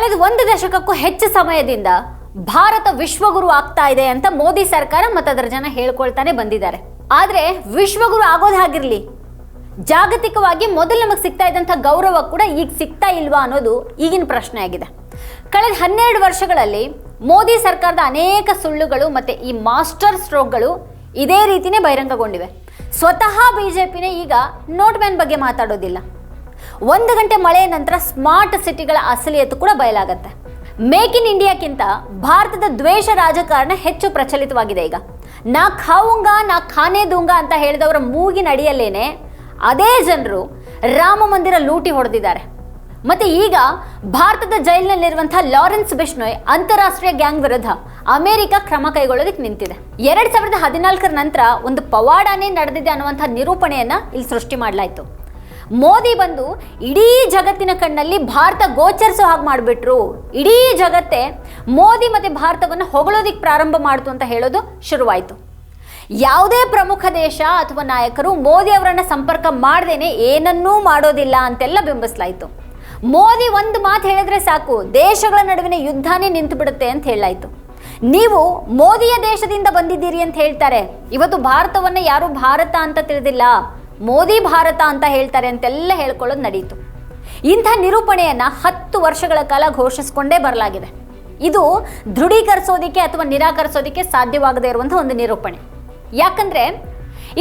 ಕಳೆದ ಒಂದು ದಶಕಕ್ಕೂ ಹೆಚ್ಚು ಸಮಯದಿಂದ ಭಾರತ ವಿಶ್ವಗುರು ಆಗ್ತಾ ಇದೆ ಅಂತ ಮೋದಿ ಸರ್ಕಾರ ಮತ್ತು ಅದರ ಜನ ಹೇಳ್ಕೊಳ್ತಾನೆ ಬಂದಿದ್ದಾರೆ. ಆದರೆ ವಿಶ್ವಗುರು ಆಗೋದು ಹಾಗಿರ್ಲಿ, ಜಾಗತಿಕವಾಗಿ ಮೊದಲು ನಮಗೆ ಸಿಗ್ತಾ ಇದ್ದಂಥ ಗೌರವ ಕೂಡ ಈಗ ಸಿಗ್ತಾ ಇಲ್ವಾ ಅನ್ನೋದು ಈಗಿನ ಪ್ರಶ್ನೆ ಆಗಿದೆ. ಕಳೆದ 12 ವರ್ಷಗಳಲ್ಲಿ ಮೋದಿ ಸರ್ಕಾರದ ಅನೇಕ ಸುಳ್ಳುಗಳು ಮತ್ತು ಈ ಮಾಸ್ಟರ್ ಸ್ಟ್ರೋಕ್ಗಳು ಇದೇ ರೀತಿನೇ ಬಹಿರಂಗಗೊಂಡಿವೆ. ಸ್ವತಃ ಬಿಜೆಪಿನೇ ಈಗ ನೋಟ್ ಬ್ಯಾನ್ ಬಗ್ಗೆ ಮಾತಾಡೋದಿಲ್ಲ. 1 ಗಂಟೆ ಮಳೆಯ ನಂತರ ಸ್ಮಾರ್ಟ್ ಸಿಟಿಗಳ ಅಸಲಿಯತ್ತು ಕೂಡ ಬಯಲಾಗತ್ತೆ. ಮೇಕ್ ಇನ್ ಇಂಡಿಯಾಕ್ಕಿಂತ ಭಾರತದ ದ್ವೇಷ ರಾಜಕಾರಣ ಹೆಚ್ಚು ಪ್ರಚಲಿತವಾಗಿದೆ. ಈಗ ನಾ ಖಾವುಂಗಾ ನಾ ಖಾನೆ ದೂಂಗಾ ಅಂತ ಹೇಳಿದವರ ಮೂಗಿನ ಅಡಿಯಲ್ಲೇನೆ ಅದೇ ಜನರು ರಾಮ ಮಂದಿರ ಲೂಟಿ ಹೊಡೆದಿದ್ದಾರೆ. ಮತ್ತೆ ಈಗ ಭಾರತದ ಜೈಲಿನಲ್ಲಿರುವಂಥ ಲಾರೆನ್ಸ್ ಬಿಷ್ಣೋಯ್ ಅಂತಾರಾಷ್ಟ್ರೀಯ ಗ್ಯಾಂಗ್ ವಿರುದ್ಧ ಅಮೆರಿಕ ಕ್ರಮ ಕೈಗೊಳ್ಳೋದಕ್ಕೆ ನಿಂತಿದೆ. 2014 ನಂತರ ಒಂದು ಪವಾಡನೇ ನಡೆದಿದೆ ಅನ್ನುವಂಥ ನಿರೂಪಣೆಯನ್ನ ಇಲ್ಲಿ ಸೃಷ್ಟಿ ಮಾಡಲಾಯಿತು. ಮೋದಿ ಬಂದು ಇಡೀ ಜಗತ್ತಿನ ಕಣ್ಣಲ್ಲಿ ಭಾರತ ಗೋಚರಿಸೋ ಹಾಗೆ ಮಾಡಿಬಿಟ್ರು. ಇಡೀ ಜಗತ್ತೇ ಮೋದಿ ಮತ್ತು ಭಾರತವನ್ನು ಹೊಗಳೋದಿಕ್ಕೆ ಪ್ರಾರಂಭ ಮಾಡ್ತು ಅಂತ ಹೇಳೋದು ಶುರುವಾಯಿತು. ಯಾವುದೇ ಪ್ರಮುಖ ದೇಶ ಅಥವಾ ನಾಯಕರು ಮೋದಿ ಅವರನ್ನು ಸಂಪರ್ಕ ಮಾಡ್ದೇನೆ ಏನನ್ನೂ ಮಾಡೋದಿಲ್ಲ ಅಂತೆಲ್ಲ ಬಿಂಬಿಸಲಾಯಿತು. ಮೋದಿ ಒಂದು ಮಾತು ಹೇಳಿದ್ರೆ ಸಾಕು, ದೇಶಗಳ ನಡುವಿನ ಯುದ್ಧನೇ ನಿಂತು ಬಿಡುತ್ತೆ ಅಂತ ಹೇಳಲಾಯಿತು. ನೀವು ಮೋದಿಯ ದೇಶದಿಂದ ಬಂದಿದ್ದೀರಿ ಅಂತ ಹೇಳ್ತಾರೆ, ಇವತ್ತು ಭಾರತವನ್ನು ಯಾರು ಭಾರತ ಅಂತ ತಿಳಿದಿಲ್ಲ, ಮೋದಿ ಭಾರತ ಅಂತ ಹೇಳ್ತಾರೆ ಅಂತೆಲ್ಲ ಹೇಳ್ಕೊಳ್ಳೋದು ನಡೀತು. ಇಂಥ ನಿರೂಪಣೆಯನ್ನು 10 ವರ್ಷಗಳ ಕಾಲ ಘೋಷಿಸಿಕೊಂಡೇ ಬರಲಾಗಿದೆ. ಇದು ದೃಢೀಕರಿಸೋದಕ್ಕೆ ಅಥವಾ ನಿರಾಕರಿಸೋದಕ್ಕೆ ಸಾಧ್ಯವಾಗದೇ ಇರುವಂಥ ಒಂದು ನಿರೂಪಣೆ. ಯಾಕಂದರೆ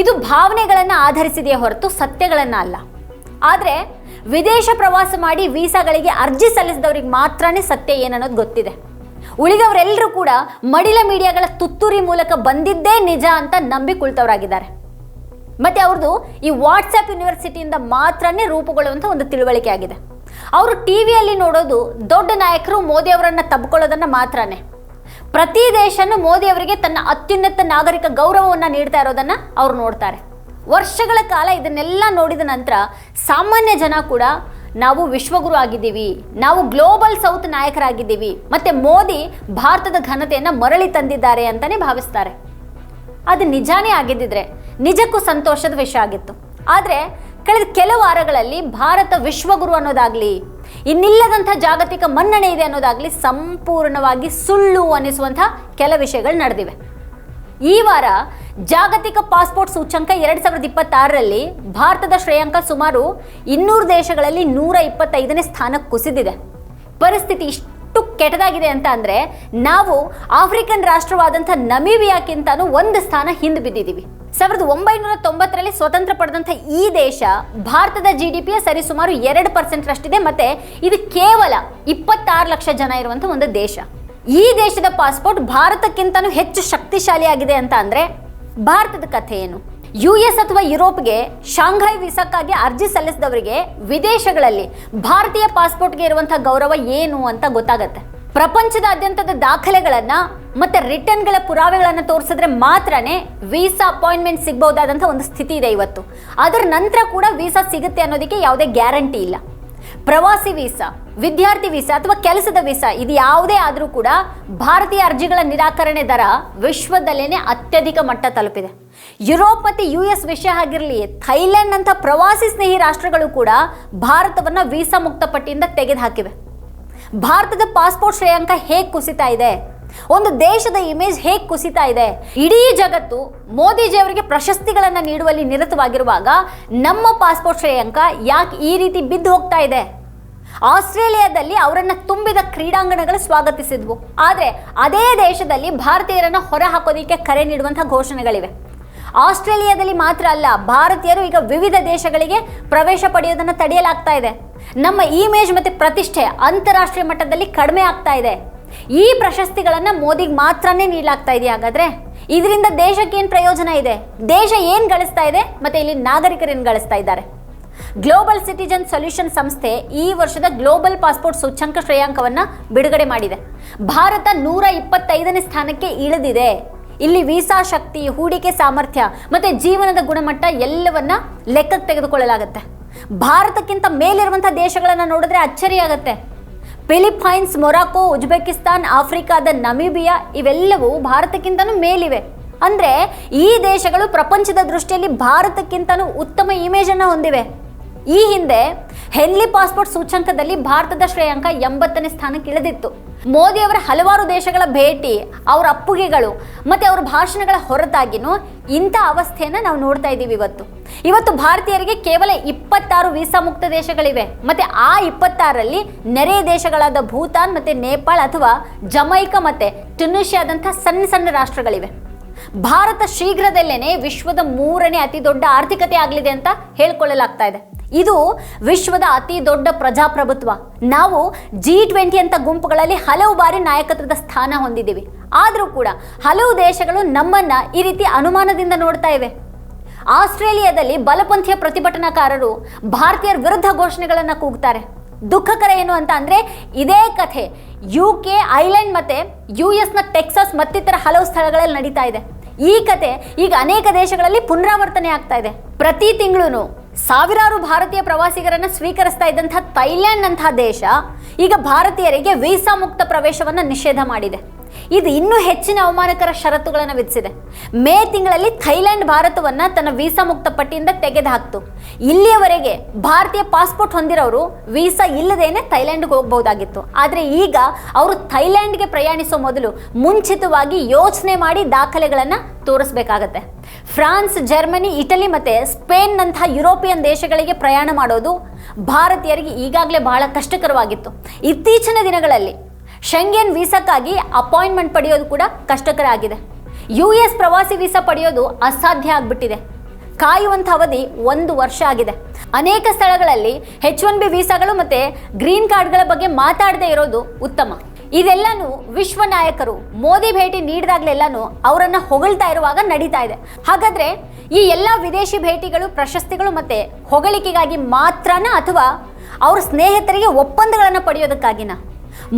ಇದು ಭಾವನೆಗಳನ್ನು ಆಧರಿಸಿದೆಯೇ ಹೊರತು ಸತ್ಯಗಳನ್ನು ಅಲ್ಲ. ಆದರೆ ವಿದೇಶ ಪ್ರವಾಸ ಮಾಡಿ ವೀಸಾಗಳಿಗೆ ಅರ್ಜಿ ಸಲ್ಲಿಸಿದವ್ರಿಗೆ ಮಾತ್ರನೇ ಸತ್ಯ ಏನನ್ನೋದು ಗೊತ್ತಿದೆ. ಉಳಿದವರೆಲ್ಲರೂ ಕೂಡ ಮಡಿಲ ಮೀಡಿಯಾಗಳ ತುತ್ತೂರಿ ಮೂಲಕ ಬಂದಿದ್ದೇ ನಿಜ ಅಂತ ನಂಬಿ ಕುಳಿತವರಾಗಿದ್ದಾರೆ. ಮತ್ತು ಅವ್ರದ್ದು ಈ ವಾಟ್ಸಪ್ ಯೂನಿವರ್ಸಿಟಿಯಿಂದ ಮಾತ್ರನೇ ರೂಪುಗೊಳ್ಳುವಂಥ ಒಂದು ತಿಳುವಳಿಕೆ ಆಗಿದೆ. ಅವರು ಟಿವಿಯಲ್ಲಿ ನೋಡೋದು ದೊಡ್ಡ ನಾಯಕರು ಮೋದಿ ಅವರನ್ನು ತಬ್ಕೊಳ್ಳೋದನ್ನು ಮಾತ್ರನೇ. ಪ್ರತಿ ದೇಶನೂ ಮೋದಿ ಅವರಿಗೆ ತನ್ನ ಅತ್ಯುನ್ನತ ನಾಗರಿಕ ಗೌರವವನ್ನು ನೀಡ್ತಾ ಇರೋದನ್ನು ಅವ್ರು ನೋಡ್ತಾರೆ. ವರ್ಷಗಳ ಕಾಲ ಇದನ್ನೆಲ್ಲ ನೋಡಿದ ನಂತರ ಸಾಮಾನ್ಯ ಜನ ಕೂಡ ನಾವು ವಿಶ್ವಗುರು ಆಗಿದ್ದೀವಿ, ನಾವು ಗ್ಲೋಬಲ್ ಸೌತ್ ನಾಯಕರಾಗಿದ್ದೀವಿ, ಮತ್ತು ಮೋದಿ ಭಾರತದ ಘನತೆಯನ್ನು ಮರಳಿ ತಂದಿದ್ದಾರೆ ಅಂತಲೇ ಭಾವಿಸ್ತಾರೆ. ಅದು ನಿಜಾನೇ ಆಗಿದ್ದಿದ್ರೆ ನಿಜಕ್ಕೂ ಸಂತೋಷದ ವಿಷಯ ಆಗಿತ್ತು. ಆದರೆ ಕಳೆದ ಕೆಲವು ವಾರಗಳಲ್ಲಿ ಭಾರತ ವಿಶ್ವಗುರು ಅನ್ನೋದಾಗಲಿ, ಇನ್ನಿಲ್ಲದಂಥ ಜಾಗತಿಕ ಮನ್ನಣೆ ಇದೆ ಅನ್ನೋದಾಗಲಿ ಸಂಪೂರ್ಣವಾಗಿ ಸುಳ್ಳು ಅನ್ನಿಸುವಂಥ ಕೆಲ ವಿಷಯಗಳು ನಡೆದಿವೆ. ಈ ವಾರ ಜಾಗತಿಕ ಪಾಸ್ಪೋರ್ಟ್ ಸೂಚ್ಯಂಕ 2026ರಲ್ಲಿ ಭಾರತದ ಶ್ರೇಯಾಂಕ ಸುಮಾರು 200 ದೇಶಗಳಲ್ಲಿ 125ನೇ ಸ್ಥಾನಕ್ಕೆ ಕುಸಿದಿದೆ. ಪರಿಸ್ಥಿತಿ ಇಷ್ಟು ಕೆಟ್ಟದಾಗಿದೆ ಅಂತ ಅಂದರೆ ನಾವು ಆಫ್ರಿಕನ್ ರಾಷ್ಟ್ರವಾದಂಥ ನಮೀಬಿಯಾಕ್ಕಿಂತನೂ 1 ಸ್ಥಾನ ಹಿಂದೆ ಬಿದ್ದಿದ್ದೀವಿ. 1990ರಲ್ಲಿ ಸ್ವತಂತ್ರ ಪಡೆದಂಥ ಈ ದೇಶ ಭಾರತದ GDPಯ ಸರಿಸುಮಾರು 2%ರಷ್ಟಿದೆ. ಮತ್ತು ಇದು ಕೇವಲ 26 ಲಕ್ಷ ಜನ ಇರುವಂಥ ಒಂದು ದೇಶ. ಈ ದೇಶದ ಪಾಸ್ಪೋರ್ಟ್ ಭಾರತಕ್ಕಿಂತನೂ ಹೆಚ್ಚು ಶಕ್ತಿಶಾಲಿಯಾಗಿದೆ ಅಂತ ಅಂದರೆ ಭಾರತದ ಕಥೆ ಏನು? US ಅಥವಾ ಯುರೋಪ್ಗೆ ಶಾಂಘೈ ವೀಸಾಕ್ಕಾಗಿ ಅರ್ಜಿ ಸಲ್ಲಿಸಿದವರಿಗೆ ವಿದೇಶಗಳಲ್ಲಿ ಭಾರತೀಯ ಪಾಸ್ಪೋರ್ಟ್ಗೆ ಇರುವಂಥ ಗೌರವ ಏನು ಅಂತ ಗೊತ್ತಾಗತ್ತೆ. ಪ್ರಪಂಚದಾದ್ಯಂತದ ದಾಖಲೆಗಳನ್ನು ಮತ್ತು ರಿಟರ್ನ್ಗಳ ಪುರಾವೆಗಳನ್ನು ತೋರಿಸಿದ್ರೆ ಮಾತ್ರನೇ ವೀಸಾ ಅಪಾಯಿಂಟ್ಮೆಂಟ್ ಸಿಗಬಹುದಾದಂಥ ಒಂದು ಸ್ಥಿತಿ ಇದೆ ಇವತ್ತು. ಅದರ ನಂತರ ಕೂಡ ವೀಸಾ ಸಿಗುತ್ತೆ ಅನ್ನೋದಕ್ಕೆ ಯಾವುದೇ ಗ್ಯಾರಂಟಿ ಇಲ್ಲ. ಪ್ರವಾಸಿ ವೀಸಾ, ವಿದ್ಯಾರ್ಥಿ ವೀಸಾ ಅಥವಾ ಕೆಲಸದ ವೀಸಾ ಇದು ಯಾವುದೇ ಆದರೂ ಕೂಡ ಭಾರತೀಯ ಅರ್ಜಿಗಳ ನಿರಾಕರಣೆ ದರ ವಿಶ್ವದಲ್ಲೇನೆ ಅತ್ಯಧಿಕ ಮಟ್ಟ ತಲುಪಿದೆ. ಯುರೋಪ್ ಮತ್ತು US ವಿಷಯ ಆಗಿರಲಿ, ಥೈಲ್ಯಾಂಡ್ ಅಂತ ಪ್ರವಾಸಿ ಸ್ನೇಹಿ ರಾಷ್ಟ್ರಗಳು ಕೂಡ ಭಾರತವನ್ನು ವೀಸಾ ಮುಕ್ತ ಪಟ್ಟಿಯಿಂದ ತೆಗೆದುಹಾಕಿವೆ. ಭಾರತದ ಪಾಸ್ಪೋರ್ಟ್ ಶ್ರೇಯಾಂಕ ಹೇಗೆ ಕುಸಿತಾ ಇದೆ, ಒಂದು ದೇಶದ ಇಮೇಜ್ ಹೇಗೆ ಕುಸಿತಾ ಇದೆ, ಇಡೀ ಜಗತ್ತು ಮೋದಿಜಿಯವರಿಗೆ ಪ್ರಶಸ್ತಿಗಳನ್ನು ನೀಡುವಲ್ಲಿ ನಿರತವಾಗಿರುವಾಗ ನಮ್ಮ ಪಾಸ್ಪೋರ್ಟ್ ಶ್ರೇಯಾಂಕ ಯಾಕೆ ಈ ರೀತಿ ಬಿದ್ದು ಹೋಗ್ತಾ ಇದೆ? ಆಸ್ಟ್ರೇಲಿಯಾದಲ್ಲಿ ಅವರನ್ನು ತುಂಬಿದ ಕ್ರೀಡಾಂಗಣಗಳು ಸ್ವಾಗತಿಸಿದ್ವು. ಆದರೆ ಅದೇ ದೇಶದಲ್ಲಿ ಭಾರತೀಯರನ್ನು ಹೊರ ಹಾಕೋದಕ್ಕೆ ಕರೆ ನೀಡುವಂಥ ಘೋಷಣೆಗಳಿವೆ. ಆಸ್ಟ್ರೇಲಿಯಾದಲ್ಲಿ ಮಾತ್ರ ಅಲ್ಲ, ಭಾರತೀಯರು ಈಗ ವಿವಿಧ ದೇಶಗಳಿಗೆ ಪ್ರವೇಶ ಪಡೆಯೋದನ್ನು ತಡೆಯಲಾಗ್ತಾ ಇದೆ. ನಮ್ಮ ಇಮೇಜ್ ಮತ್ತು ಪ್ರತಿಷ್ಠೆ ಅಂತಾರಾಷ್ಟ್ರೀಯ ಮಟ್ಟದಲ್ಲಿ ಕಡಿಮೆ ಆಗ್ತಾ ಇದೆ. ಈ ಪ್ರಶಸ್ತಿಗಳನ್ನು ಮೋದಿಗೆ ಮಾತ್ರನೇ ನೀಡಲಾಗ್ತಾ ಇದೆ. ಹಾಗಾದರೆ ಇದರಿಂದ ದೇಶಕ್ಕೆ ಏನು ಪ್ರಯೋಜನ ಇದೆ? ದೇಶ ಏನು ಗಳಿಸ್ತಾ ಇದೆ ಮತ್ತು ಇಲ್ಲಿ ನಾಗರಿಕರು ಏನು ಗಳಿಸ್ತಾ ಇದ್ದಾರೆ? ಗ್ಲೋಬಲ್ ಸಿಟಿಜನ್ ಸೊಲ್ಯೂಷನ್ ಸಂಸ್ಥೆ ಈ ವರ್ಷದ ಗ್ಲೋಬಲ್ ಪಾಸ್ಪೋರ್ಟ್ ಸೂಚ್ಯಂಕ ಶ್ರೇಯಾಂಕವನ್ನು ಬಿಡುಗಡೆ ಮಾಡಿದೆ. ಭಾರತ 125ನೇ ಸ್ಥಾನಕ್ಕೆ ಇಳಿದಿದೆ. ಇಲ್ಲಿ ವೀಸಾ ಶಕ್ತಿ, ಹೂಡಿಕೆ ಸಾಮರ್ಥ್ಯ ಮತ್ತು ಜೀವನದ ಗುಣಮಟ್ಟ ಎಲ್ಲವನ್ನ ಲೆಕ್ಕಕ್ಕೆ ತೆಗೆದುಕೊಳ್ಳಲಾಗುತ್ತೆ. ಭಾರತಕ್ಕಿಂತ ಮೇಲಿರುವಂಥ ದೇಶಗಳನ್ನು ನೋಡಿದ್ರೆ ಅಚ್ಚರಿಯಾಗುತ್ತೆ. ಫಿಲಿಪೈನ್ಸ್, ಮೊರಾಕೋ, ಉಜ್ಬೇಕಿಸ್ತಾನ್, ಆಫ್ರಿಕಾದ ನಮೀಬಿಯಾ ಇವೆಲ್ಲವೂ ಭಾರತಕ್ಕಿಂತನೂ ಮೇಲಿವೆ. ಅಂದರೆ ಈ ದೇಶಗಳು ಪ್ರಪಂಚದ ದೃಷ್ಟಿಯಲ್ಲಿ ಭಾರತಕ್ಕಿಂತನೂ ಉತ್ತಮ ಇಮೇಜನ್ನು ಹೊಂದಿವೆ. ಈ ಹಿಂದೆ ಹೆನ್ಲಿ ಪಾಸ್ಪೋರ್ಟ್ ಸೂಚ್ಯಂಕದಲ್ಲಿ ಭಾರತದ ಶ್ರೇಯಾಂಕ 80ನೇ ಸ್ಥಾನಕ್ಕೆ ಇಳಿದಿತ್ತು. ಮೋದಿಯವರ ಹಲವಾರು ದೇಶಗಳ ಭೇಟಿ, ಅವರ ಅಪ್ಪುಗೆಗಳು ಮತ್ತೆ ಅವರ ಭಾಷಣಗಳ ಹೊರತಾಗಿನೂ ಇಂಥ ಅವಸ್ಥೆಯನ್ನು ನಾವು ನೋಡ್ತಾ ಇದ್ದೀವಿ. ಇವತ್ತು ಭಾರತೀಯರಿಗೆ ಕೇವಲ 26 ವೀಸಾ ಮುಕ್ತ ದೇಶಗಳಿವೆ. ಮತ್ತೆ ಆ 26ರಲ್ಲಿ ನೆರೆಯ ದೇಶಗಳಾದ ಭೂತಾನ್ ಮತ್ತೆ ನೇಪಾಳ ಅಥವಾ ಜಮೈಕಾ ಮತ್ತೆ ಟ್ಯುನೀಷಿಯಾದಂಥ ಸಣ್ಣ ರಾಷ್ಟ್ರಗಳಿವೆ. ಭಾರತ ಶೀಘ್ರದಲ್ಲೇನೆ ವಿಶ್ವದ 3ನೇ ಅತಿ ದೊಡ್ಡ ಆರ್ಥಿಕತೆ ಆಗಲಿದೆ ಅಂತ ಹೇಳ್ಕೊಳ್ಳಲಾಗ್ತಾ ಇದೆ. ಇದು ವಿಶ್ವದ ಅತಿ ದೊಡ್ಡ ಪ್ರಜಾಪ್ರಭುತ್ವ. ನಾವು G20 ಅಂತ ಗುಂಪುಗಳಲ್ಲಿ ಹಲವು ಬಾರಿ ನಾಯಕತ್ವದ ಸ್ಥಾನ ಹೊಂದಿದ್ದೀವಿ. ಆದರೂ ಕೂಡ ಹಲವು ದೇಶಗಳು ನಮ್ಮನ್ನ ಈ ರೀತಿ ಅನುಮಾನದಿಂದ ನೋಡ್ತಾ ಇವೆ. ಆಸ್ಟ್ರೇಲಿಯಾದಲ್ಲಿ ಬಲಪಂಥೀಯ ಪ್ರತಿಭಟನಾಕಾರರು ಭಾರತೀಯರ ವಿರುದ್ಧ ಘೋಷಣೆಗಳನ್ನು ಕೂಗ್ತಾರೆ. ದುಃಖಕರ ಏನು ಅಂತ ಅಂದರೆ ಇದೇ ಕಥೆ UK, ಐಲ್ಯಾಂಡ್ ಮತ್ತು US ಟೆಕ್ಸಾಸ್ ಮತ್ತಿತರ ಹಲವು ಸ್ಥಳಗಳಲ್ಲಿ ನಡೀತಾ ಇದೆ. ಈ ಕತೆ ಈಗ ಅನೇಕ ದೇಶಗಳಲ್ಲಿ ಪುನರಾವರ್ತನೆ ಆಗ್ತಾ ಇದೆ. ಪ್ರತಿ ತಿಂಗಳು ಸಾವಿರಾರು ಭಾರತೀಯ ಪ್ರವಾಸಿಗರನ್ನು ಸ್ವೀಕರಿಸ್ತಾ ಇದ್ದಂಥ ಥೈಲ್ಯಾಂಡ್ ಅಂತಹ ದೇಶ ಈಗ ಭಾರತೀಯರಿಗೆ ವೀಸಾ ಮುಕ್ತ ಪ್ರವೇಶವನ್ನು ನಿಷೇಧ ಮಾಡಿದೆ. ಇದು ಇನ್ನೂ ಹೆಚ್ಚಿನ ಅವಮಾನಕರ ಷರತ್ತುಗಳನ್ನು ವಿಧಿಸಿದೆ. ಮೇ ತಿಂಗಳಲ್ಲಿ ಥೈಲ್ಯಾಂಡ್ ಭಾರತವನ್ನು ತನ್ನ ವೀಸಾ ಮುಕ್ತ ಪಟ್ಟಿಯಿಂದ ತೆಗೆದುಹಾಕ್ತು. ಇಲ್ಲಿಯವರೆಗೆ ಭಾರತೀಯ ಪಾಸ್ಪೋರ್ಟ್ ಹೊಂದಿರೋರು ವೀಸಾ ಇಲ್ಲದೇನೆ ಥೈಲ್ಯಾಂಡ್ಗೆ ಹೋಗಬಹುದಾಗಿತ್ತು. ಆದರೆ ಈಗ ಅವರು ಥೈಲ್ಯಾಂಡ್ಗೆ ಪ್ರಯಾಣಿಸೋ ಮೊದಲು ಮುಂಚಿತವಾಗಿ ಯೋಚನೆ ಮಾಡಿ ದಾಖಲೆಗಳನ್ನು ತೋರಿಸಬೇಕಾಗತ್ತೆ. ಫ್ರಾನ್ಸ್, ಜರ್ಮನಿ, ಇಟಲಿ ಮತ್ತು ಸ್ಪೇನ್ನಂತಹ ಯುರೋಪಿಯನ್ ದೇಶಗಳಿಗೆ ಪ್ರಯಾಣ ಮಾಡೋದು ಭಾರತೀಯರಿಗೆ ಈಗಾಗಲೇ ಬಹಳ ಕಷ್ಟಕರವಾಗಿತ್ತು. ಇತ್ತೀಚಿನ ದಿನಗಳಲ್ಲಿ ಶೆಂಗೆನ್ ವೀಸಾಕ್ಕಾಗಿ ಅಪಾಯಿಂಟ್ಮೆಂಟ್ ಪಡೆಯೋದು ಕೂಡ ಕಷ್ಟಕರ ಆಗಿದೆ. US ಪ್ರವಾಸಿ ವೀಸಾ ಪಡೆಯೋದು ಅಸಾಧ್ಯ ಆಗಿಬಿಟ್ಟಿದೆ. ಕಾಯುವಂಥ ಅವಧಿ 1 ವರ್ಷ ಆಗಿದೆ. ಅನೇಕ ಸ್ಥಳಗಳಲ್ಲಿ H1B ವೀಸಾಗಳು ಮತ್ತು ಗ್ರೀನ್ ಕಾರ್ಡ್ಗಳ ಬಗ್ಗೆ ಮಾತಾಡದೇ ಇರೋದು ಉತ್ತಮ. ಇದೆಲ್ಲನೂ ವಿಶ್ವ ನಾಯಕರು ಮೋದಿ ಭೇಟಿ ನೀಡಿದಾಗಲೆಲ್ಲನೂ ಅವರನ್ನು ಹೊಗಳ್ತಾ ಇರುವಾಗ ನಡೀತಾ ಇದೆ. ಹಾಗಾದರೆ ಈ ಎಲ್ಲ ವಿದೇಶಿ ಭೇಟಿಗಳು, ಪ್ರಶಸ್ತಿಗಳು ಮತ್ತು ಹೊಗಳಿಕೆಗಾಗಿ ಮಾತ್ರನಾ ಅಥವಾ ಅವ್ರ ಸ್ನೇಹಿತರಿಗೆ ಒಪ್ಪಂದಗಳನ್ನು ಪಡೆಯೋದಕ್ಕಾಗಿನ?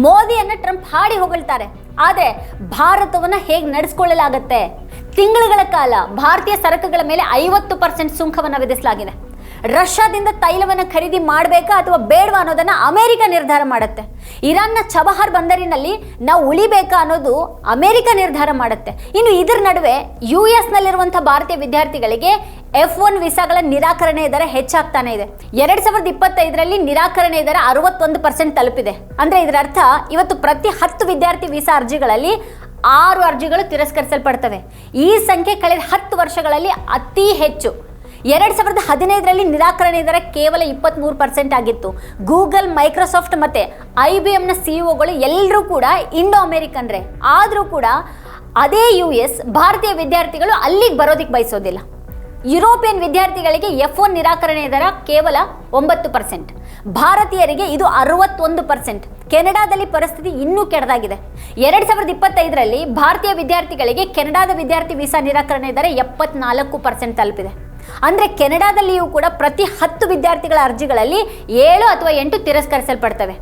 ಮೋದಿಯನ್ನು ಟ್ರಂಪ್ ಹಾಡಿ ಹೊಗಳ್ತಾರೆ, ಆದರೆ ಭಾರತವನ್ನು ಹೇಗೆ ನಡೆಸ್ಕೊಳ್ಳಲಾಗತ್ತೆ? ತಿಂಗಳುಗಳ ಕಾಲ ಭಾರತೀಯ ಸರಕುಗಳ ಮೇಲೆ 50% ಸುಂಕವನ್ನು ವಿಧಿಸಲಾಗಿದೆ. ರಷ್ಯಾದಿಂದ ತೈಲವನ್ನು ಖರೀದಿ ಮಾಡಬೇಕಾ ಅಥವಾ ಬೇಡವಾ ಅನ್ನೋದನ್ನು ಅಮೆರಿಕ ನಿರ್ಧಾರ ಮಾಡುತ್ತೆ. ಇರಾನ್ನ ಚಬಹಾರ್ ಬಂದರಿನಲ್ಲಿ ನಾವು ಉಳಿಬೇಕಾ ಅನ್ನೋದು ಅಮೆರಿಕ ನಿರ್ಧಾರ ಮಾಡುತ್ತೆ. ಇನ್ನು ಇದರ ನಡುವೆ US ಭಾರತೀಯ ವಿದ್ಯಾರ್ಥಿಗಳಿಗೆ F1 ವೀಸಾಗಳ ನಿರಾಕರಣೆ ದರ ಹೆಚ್ಚಾಗ್ತಾನೆ ಇದೆ. 2025ರಲ್ಲಿ ನಿರಾಕರಣೆ ದರ 61% ತಲುಪಿದೆ. ಅಂದರೆ ಇದರ ಅರ್ಥ ಇವತ್ತು ಪ್ರತಿ 10 ವಿದ್ಯಾರ್ಥಿ ವೀಸಾ ಅರ್ಜಿಗಳಲ್ಲಿ 6 ಅರ್ಜಿಗಳು ತಿರಸ್ಕರಿಸಲ್ಪಡ್ತವೆ. ಈ ಸಂಖ್ಯೆ ಕಳೆದ 10 ವರ್ಷಗಳಲ್ಲಿ ಅತಿ ಹೆಚ್ಚು. 2015ರಲ್ಲಿ ನಿರಾಕರಣೆ ದರ ಕೇವಲ 23% ಆಗಿತ್ತು. ಗೂಗಲ್, ಮೈಕ್ರೋಸಾಫ್ಟ್ ಮತ್ತು IBMನ CEOಗಳು ಎಲ್ಲರೂ ಕೂಡ ಇಂಡೋ ಅಮೆರಿಕನ್ರೇ. ಆದರೂ ಕೂಡ ಅದೇ US ಭಾರತೀಯ ವಿದ್ಯಾರ್ಥಿಗಳು ಅಲ್ಲಿಗೆ ಬರೋದಕ್ಕೆ ಬಯಸೋದಿಲ್ಲ. ಯುರೋಪಿಯನ್ ವಿದ್ಯಾರ್ಥಿಗಳಿಗೆ F1 ನಿರಾಕರಣೆ ದರ ಕೇವಲ 9%, ಭಾರತೀಯರಿಗೆ ಇದು 61%. ಕೆನಡಾದಲ್ಲಿ ಪರಿಸ್ಥಿತಿ ಇನ್ನೂ ಕೆಡದಾಗಿದೆ. 2025ರಲ್ಲಿ ಭಾರತೀಯ ವಿದ್ಯಾರ್ಥಿಗಳಿಗೆ ಕೆನಡಾದ ವಿದ್ಯಾರ್ಥಿ ವೀಸಾ ನಿರಾಕರಣೆ ದರ 74% ತಲುಪಿದೆ. ಅಂದರೆ ಕೆನಡಾದಲ್ಲಿಯೂ ಕೂಡ ಪ್ರತಿ 10 ವಿದ್ಯಾರ್ಥಿಗಳ ಅರ್ಜಿಗಳಲ್ಲಿ 7 ಅಥವಾ 8 ತಿರಸ್ಕರಿಸಲ್ಪಡ್ತವೆ.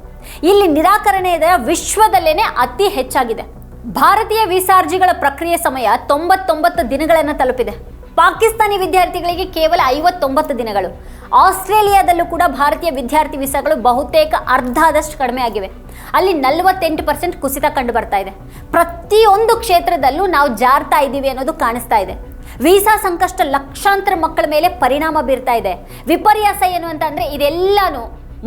ಇಲ್ಲಿ ನಿರಾಕರಣೆ ದರ ವಿಶ್ವದಲ್ಲೇನೆ ಅತಿ ಹೆಚ್ಚಾಗಿದೆ. ಭಾರತೀಯ ವೀಸಾ ಅರ್ಜಿಗಳ ಪ್ರಕ್ರಿಯೆ ಸಮಯ 99 ದಿನಗಳನ್ನು ತಲುಪಿದೆ. ಪಾಕಿಸ್ತಾನಿ ವಿದ್ಯಾರ್ಥಿಗಳಿಗೆ ಕೇವಲ 59 ದಿನಗಳು. ಆಸ್ಟ್ರೇಲಿಯಾದಲ್ಲೂ ಕೂಡ ಭಾರತೀಯ ವಿದ್ಯಾರ್ಥಿ ವೀಸಾಗಳು ಬಹುತೇಕ ಅರ್ಧದಷ್ಟು ಕಡಿಮೆ ಆಗಿವೆ. ಅಲ್ಲಿ 48% ಕುಸಿತ ಕಂಡು ಬರ್ತಾ ಇದೆ. ಪ್ರತಿಯೊಂದು ಕ್ಷೇತ್ರದಲ್ಲೂ ನಾವು ಜಾರ್ತಾ ಇದ್ದೀವಿ ಅನ್ನೋದು ಕಾಣಿಸ್ತಾ ಇದೆ. ವೀಸಾ ಸಂಕಷ್ಟ ಲಕ್ಷಾಂತರ ಮಕ್ಕಳ ಮೇಲೆ ಪರಿಣಾಮ ಬೀರ್ತಾ ಇದೆ. ವಿಪರ್ಯಾಸ ಏನು ಅಂತಂದರೆ ಇದೆಲ್ಲಾನು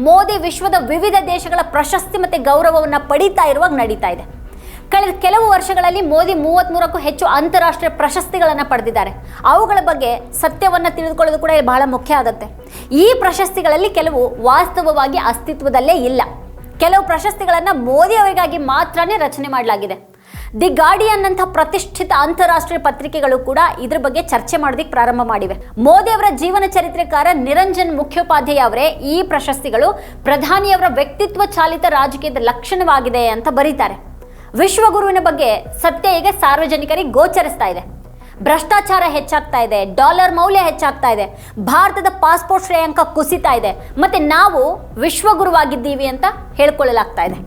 ಮೋದಿ ವಿಶ್ವದ ವಿವಿಧ ದೇಶಗಳ ಪ್ರಶಸ್ತಿ ಮತ್ತು ಗೌರವವನ್ನು ಪಡೀತಾ ಇರುವಾಗ ನಡೀತಾ ಇದೆ. ಕಳೆದ ಕೆಲವು ವರ್ಷಗಳಲ್ಲಿ ಮೋದಿ 33ಕ್ಕೂ ಹೆಚ್ಚು ಅಂತಾರಾಷ್ಟ್ರೀಯ ಪ್ರಶಸ್ತಿಗಳನ್ನು ಪಡೆದಿದ್ದಾರೆ. ಅವುಗಳ ಬಗ್ಗೆ ಸತ್ಯವನ್ನು ತಿಳಿದುಕೊಳ್ಳೋದು ಕೂಡ ಬಹಳ ಮುಖ್ಯ ಆಗುತ್ತೆ. ಈ ಪ್ರಶಸ್ತಿಗಳಲ್ಲಿ ಕೆಲವು ವಾಸ್ತವವಾಗಿ ಅಸ್ತಿತ್ವದಲ್ಲೇ ಇಲ್ಲ. ಕೆಲವು ಪ್ರಶಸ್ತಿಗಳನ್ನು ಮೋದಿ ಅವರಿಗಾಗಿ ಮಾತ್ರನೇ ರಚನೆ ಮಾಡಲಾಗಿದೆ. ದಿ ಗಾರ್ಡಿಯನ್ ಅಂತ ಪ್ರತಿಷ್ಠಿತ ಅಂತಾರಾಷ್ಟ್ರೀಯ ಪತ್ರಿಕೆಗಳು ಕೂಡ ಇದ್ರ ಬಗ್ಗೆ ಚರ್ಚೆ ಮಾಡೋದಕ್ಕೆ ಪ್ರಾರಂಭ ಮಾಡಿವೆ. ಮೋದಿ ಅವರ ಜೀವನ ಚರಿತ್ರೆಕಾರ ನಿರಂಜನ್ ಮುಖ್ಯೋಪಾಧ್ಯಾಯ ಅವರೇ ಈ ಪ್ರಶಸ್ತಿಗಳು ಪ್ರಧಾನಿಯವರ ವ್ಯಕ್ತಿತ್ವ ಚಾಲಿತ ರಾಜಕೀಯದ ಲಕ್ಷಣವಾಗಿದೆ ಅಂತ ಬರೀತಾರೆ. ವಿಶ್ವಗುರುವಿನ ಬಗ್ಗೆ ಸತ್ಯ ಈಗ ಸಾರ್ವಜನಿಕರಿಗೆ ಗೋಚರಿಸ್ತಾ ಇದೆ. ಭ್ರಷ್ಟಾಚಾರ ಹೆಚ್ಚಾಗ್ತಾ ಇದೆ, ಡಾಲರ್ ಮೌಲ್ಯ ಹೆಚ್ಚಾಗ್ತಾ ಇದೆ, ಭಾರತದ ಪಾಸ್ಪೋರ್ಟ್ ಶ್ರೇಯಾಂಕ ಕುಸಿತಾ ಇದೆ, ಮತ್ತೆ ನಾವು ವಿಶ್ವಗುರುವಾಗಿದ್ದೀವಿ ಅಂತ ಹೇಳ್ಕೊಳ್ಳಲಾಗ್ತಾ ಇದೆ.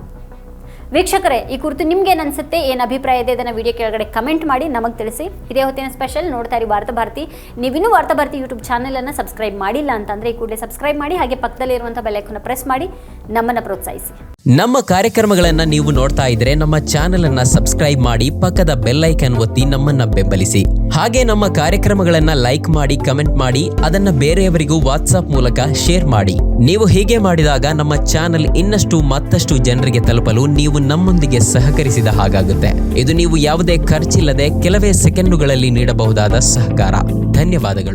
ವೀಕ್ಷಕರೇ, ಈ ಕುರಿತು ನಿಮ್ಗೇನು ಅನ್ಸುತ್ತೆ, ಏನು ಅಭಿಪ್ರಾಯ ಇದೆ ಅದನ್ನು ವಿಡಿಯೋ ಕೆಳಗಡೆ ಕಮೆಂಟ್ ಮಾಡಿ ನಮಗೆ ತಿಳಿಸಿ. ಇದೇ ಹೊತ್ತಿನ ಸ್ಪೆಷಲ್ ನೋಡ್ತಾ ಇರಿ ವಾರ್ತಾ ಭಾರತಿ. ನೀವಿನ್ನೂ ವಾರ್ತಾ ಭಾರತಿ ಯೂಟ್ಯೂಬ್ ಚಾನಲನ್ನು ಸಬ್ಸ್ಕ್ರೈಬ್ ಮಾಡಿಲ್ಲ ಅಂತಂದರೆ ಈ ಕೂಡಲೇ ಸಬ್ಸ್ಕ್ರೈಬ್ ಮಾಡಿ, ಹಾಗೆ ಪಕ್ಕದಲ್ಲಿರುವಂಥ ಬೆಲ್ ಐಕಾನ್ ಪ್ರೆಸ್ ಮಾಡಿ ನಮ್ಮನ್ನು ಪ್ರೋತ್ಸಾಹಿಸಿ. ನಮ್ಮ ಕಾರ್ಯಕ್ರಮಗಳನ್ನು ನೀವು ನೋಡ್ತಾ ಇದ್ರೆ ನಮ್ಮ ಚಾನಲನ್ನು ಸಬ್ಸ್ಕ್ರೈಬ್ ಮಾಡಿ, ಪಕ್ಕದ ಬೆಲ್ ಐಕಾನ್ ಒತ್ತಿ ನಮ್ಮನ್ನು ಬೆಂಬಲಿಸಿ. ಹಾಗೆ ನಮ್ಮ ಕಾರ್ಯಕ್ರಮಗಳನ್ನ ಲೈಕ್ ಮಾಡಿ, ಕಮೆಂಟ್ ಮಾಡಿ, ಅದನ್ನ ಬೇರೆಯವರಿಗೂ ವಾಟ್ಸಾಪ್ ಮೂಲಕ ಶೇರ್ ಮಾಡಿ. ನೀವು ಹೀಗೆ ಮಾಡಿದಾಗ ನಮ್ಮ ಚಾನೆಲ್ ಇನ್ನಷ್ಟು ಮತ್ತಷ್ಟು ಜನರಿಗೆ ತಲುಪಲು ನೀವು ನಮ್ಮೊಂದಿಗೆ ಸಹಕರಿಸಿದ ಹಾಗಾಗುತ್ತೆ. ಇದು ನೀವು ಯಾವುದೇ ಖರ್ಚಿಲ್ಲದೆ ಕೆಲವೇ ಸೆಕೆಂಡುಗಳಲ್ಲಿ ನೀಡಬಹುದಾದ ಸಹಕಾರ. ಧನ್ಯವಾದಗಳು.